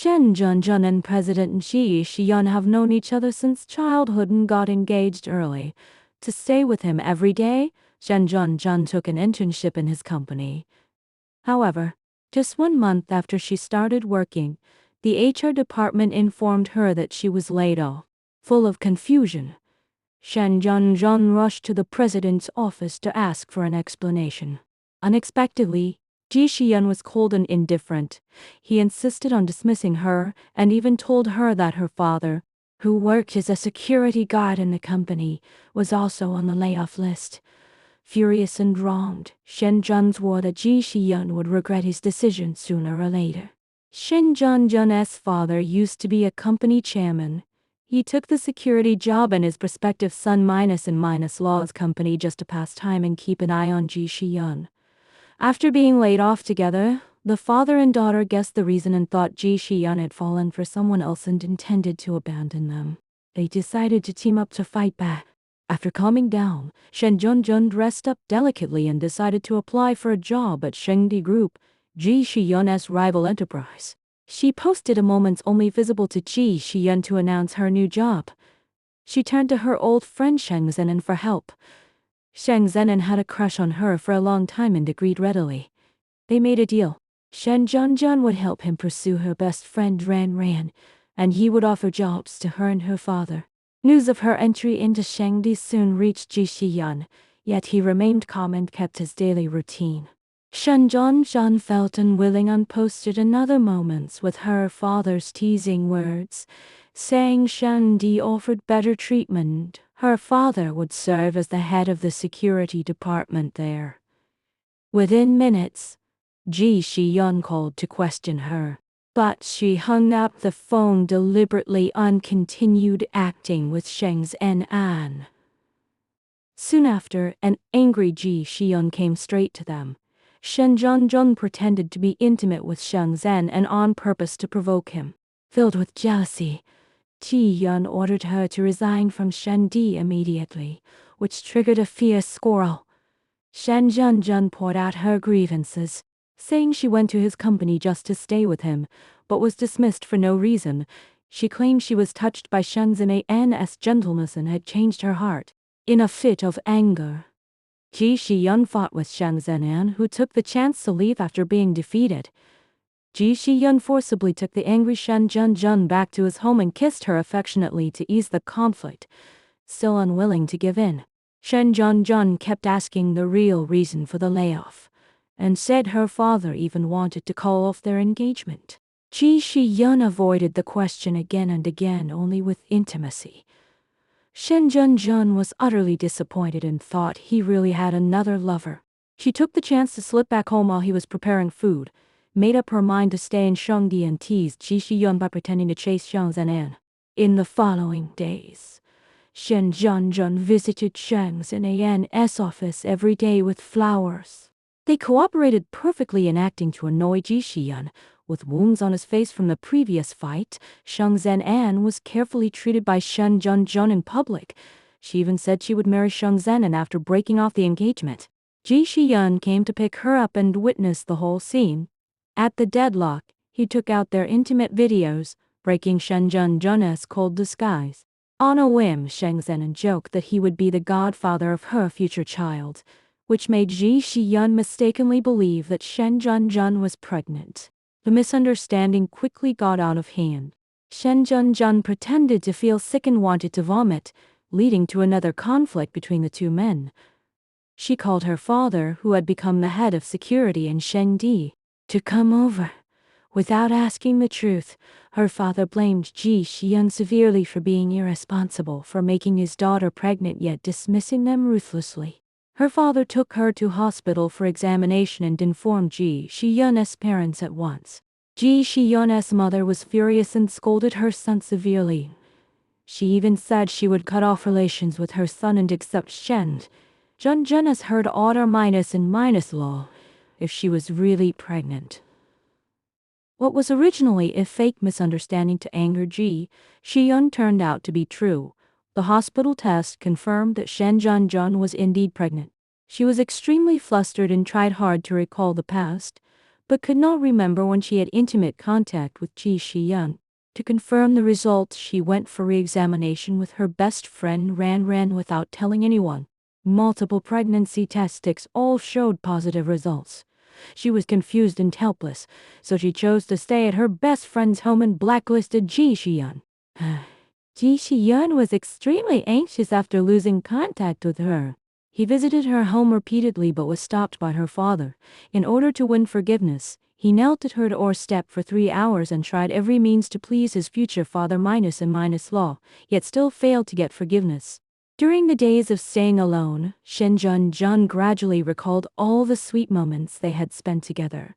Shen Junjun and President Ji Xian have known each other since childhood and got engaged early. To stay with him every day, Shen Junjun took an internship in his company. However, just 1 month after she started working, the HR department informed her that she was laid off. Full of confusion, Shen Junjun rushed to the president's office to ask for an explanation. Unexpectedly, Ji Xian was cold and indifferent. He insisted on dismissing her and even told her that her father, who worked as a security guard in the company, was also on the layoff list. Furious and wronged, Shen Jun swore that Ji Xian would regret his decision sooner or later. Shen Junjun's father used to be a company chairman. He took the security job in his prospective son minus law's company just to pass time and keep an eye on Ji Xian. After being laid off together, the father and daughter guessed the reason and thought Ji Xian had fallen for someone else and intended to abandon them. They decided to team up to fight back. After calming down, Shen Junjun dressed up delicately and decided to apply for a job at Shengdi Group, Ji Xian's rival enterprise. She posted a moments only visible to Ji Xian to announce her new job. She turned to her old friend Sheng Zenon for help. Sheng Zenon had a crush on her for a long time and agreed readily. They made a deal. Shen Junjun would help him pursue her best friend Ran Ran, and he would offer jobs to her and her father. News of her entry into Shengdi soon reached Ji Xian, yet he remained calm and kept his daily routine. Shen Junjun felt unwilling and posted another moments with her father's teasing words, saying Shengdi offered better treatment. Her father would serve as the head of the security department there. Within minutes, Ji Xian called to question her, but she hung up the phone deliberately and continued acting with Sheng Zenon. Soon after, an angry Ji Xian came straight to them. Shen Junjun pretended to be intimate with Sheng Zenon on purpose to provoke him. Filled with jealousy, Ji Yun ordered her to resign from Shengdi immediately, which triggered a fierce quarrel. Shen Junjun poured out her grievances, saying she went to his company just to stay with him, but was dismissed for no reason. She claimed she was touched by Sheng Zenon's gentleness and had changed her heart. In a fit of anger, Ji Xian fought with Sheng Zenon, who took the chance to leave after being defeated. Ji Xian forcibly took the angry Shen Junjun back to his home and kissed her affectionately to ease the conflict. Still unwilling to give in, Shen Junjun kept asking the real reason for the layoff, and said her father even wanted to call off their engagement. Ji Xian avoided the question again and again, only with intimacy. Shen Junjun was utterly disappointed and thought he really had another lover. She took the chance to slip back home while he was preparing food, made up her mind to stay in Shengdi and teased Ji Xian by pretending to chase Sheng Zenon. In the following days, Shen Junjun visited Sheng Zenon's office every day with flowers. They cooperated perfectly in acting to annoy Ji Xian. With wounds on his face from the previous fight, Sheng Zenon was carefully treated by Shen Junjun in public. She even said she would marry Sheng Zenon after breaking off the engagement. Ji Xian came to pick her up and witnessed the whole scene. At the deadlock, he took out their intimate videos, breaking Shen Junjun's cold disguise. On a whim, Sheng Zenon joked that he would be the godfather of her future child, which made Ji Xian mistakenly believe that Shen Junjun was pregnant. The misunderstanding quickly got out of hand. Shen Junjun pretended to feel sick and wanted to vomit, leading to another conflict between the two men. She called her father, who had become the head of security in Shengdi, to come over. Without asking the truth, her father blamed Ji Xian severely for being irresponsible for making his daughter pregnant, yet dismissing them ruthlessly. Her father took her to hospital for examination and informed Ji Xian's parents at once. Ji Xian's mother was furious and scolded her son severely. She even said she would cut off relations with her son and accept Shen Junjun as her daughter minus law if she was really pregnant. What was originally a fake misunderstanding to anger Ji Xian turned out to be true. The hospital test confirmed that Shen Junjun was indeed pregnant. She was extremely flustered and tried hard to recall the past, but could not remember when she had intimate contact with Ji Shiyun. To confirm the results, she went for re-examination with her best friend Ran without telling anyone. Multiple pregnancy tests all showed positive results. She was confused and helpless, so she chose to stay at her best friend's home and blacklisted Ji Shiyun. Ji Shiyun was extremely anxious after losing contact with her. He visited her home repeatedly but was stopped by her father. In order to win forgiveness, he knelt at her doorstep for 3 hours and tried every means to please his future father minus law, yet still failed to get forgiveness. During the days of staying alone, Shen Junjun gradually recalled all the sweet moments they had spent together.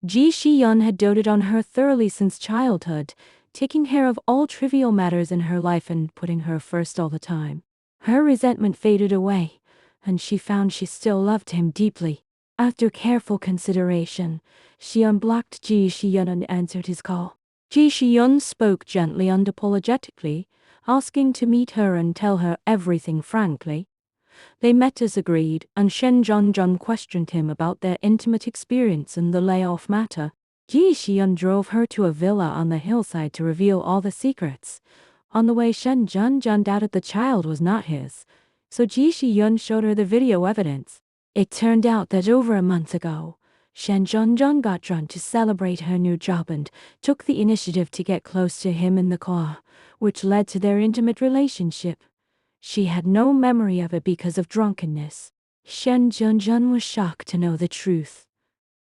Ji Shiyun had doted on her thoroughly since childhood, taking care of all trivial matters in her life and putting her first all the time. Her resentment faded away, and she found she still loved him deeply. After careful consideration, she unblocked Ji Shiyun and answered his call. Ji Shiyun spoke gently and apologetically, asking to meet her and tell her everything frankly. They met as agreed, and Shen Junjun questioned him about their intimate experience in the layoff matter. Ji Shiyun drove her to a villa on the hillside to reveal all the secrets. On the way, Shen Junjun doubted the child was not his, so Ji Shiyun showed her the video evidence. It turned out that over a month ago, Shen Junjun got drunk to celebrate her new job and took the initiative to get close to him in the car, which led to their intimate relationship. She had no memory of it because of drunkenness. Shen Junjun was shocked to know the truth.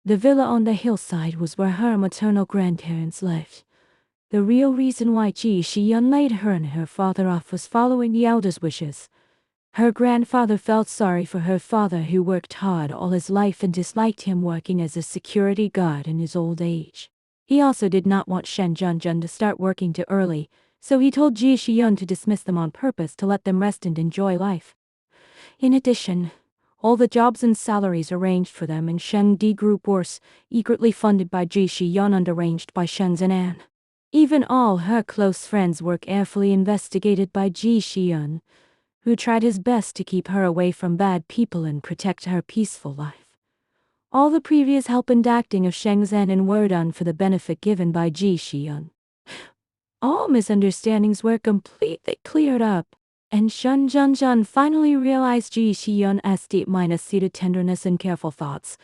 The villa on the hillside was where her maternal grandparents lived. The real reason why Ji Shiyun laid her and her father off was following the elders' wishes. Her grandfather felt sorry for her father, who worked hard all his life and disliked him working as a security guard in his old age. He also did not want Shen Junjun to start working too early, so he told Ji Shiyun to dismiss them on purpose to let them rest and enjoy life. In addition, all the jobs and salaries arranged for them in Shen D Group were secretly funded by Ji Shiyun and arranged by Shen Zinan. Even all her close friends were carefully investigated by Ji Shiyun, who tried his best to keep her away from bad people and protect her peaceful life. All the previous help and acting of Sheng Zhen were done for the benefit given by Ji Shiyun. All misunderstandings were completely cleared up, and Shen Junjun finally realized Ji Shiyun's deep-seated tenderness and careful thoughts.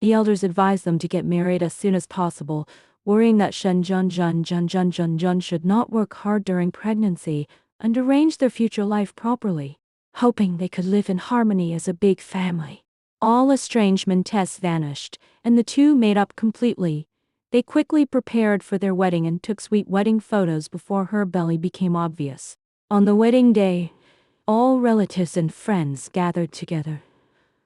The elders advised them to get married as soon as possible, worrying that Shen Junjun should not work hard during pregnancy and arrange their future life properly, hoping they could live in harmony as a big family. All estrangement tests vanished, and the two made up completely. They quickly prepared for their wedding and took sweet wedding photos before her belly became obvious. On the wedding day, all relatives and friends gathered together.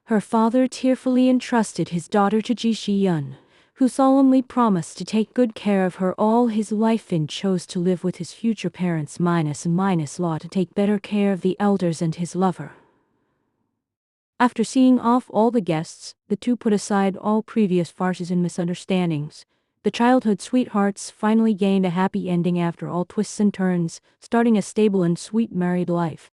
Her father tearfully entrusted his daughter to Ji Shiyun, who solemnly promised to take good care of her all his life and chose to live with his future parents minus law to take better care of the elders and his lover. After seeing off all the guests, the two put aside all previous farces and misunderstandings. The childhood sweethearts finally gained a happy ending after all twists and turns, starting a stable and sweet married life.